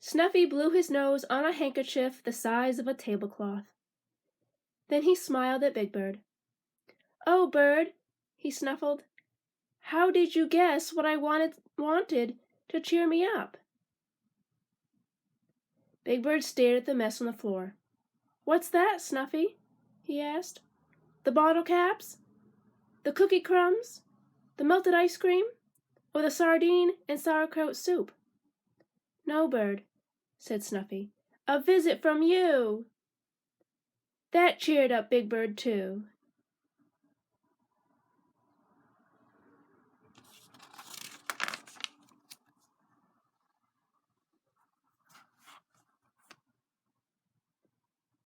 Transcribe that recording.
Snuffy blew his nose on a handkerchief the size of a tablecloth. Then he smiled at Big Bird. "Oh, Bird," he snuffled, "how did you guess what I wanted to cheer me up?" Big Bird stared at the mess on the floor. "What's that, Snuffy?" he asked. "The bottle caps? The cookie crumbs? The melted ice cream? Or the sardine and sauerkraut soup?" "No, Bird," said Snuffy. "A visit from you!" That cheered up Big Bird too.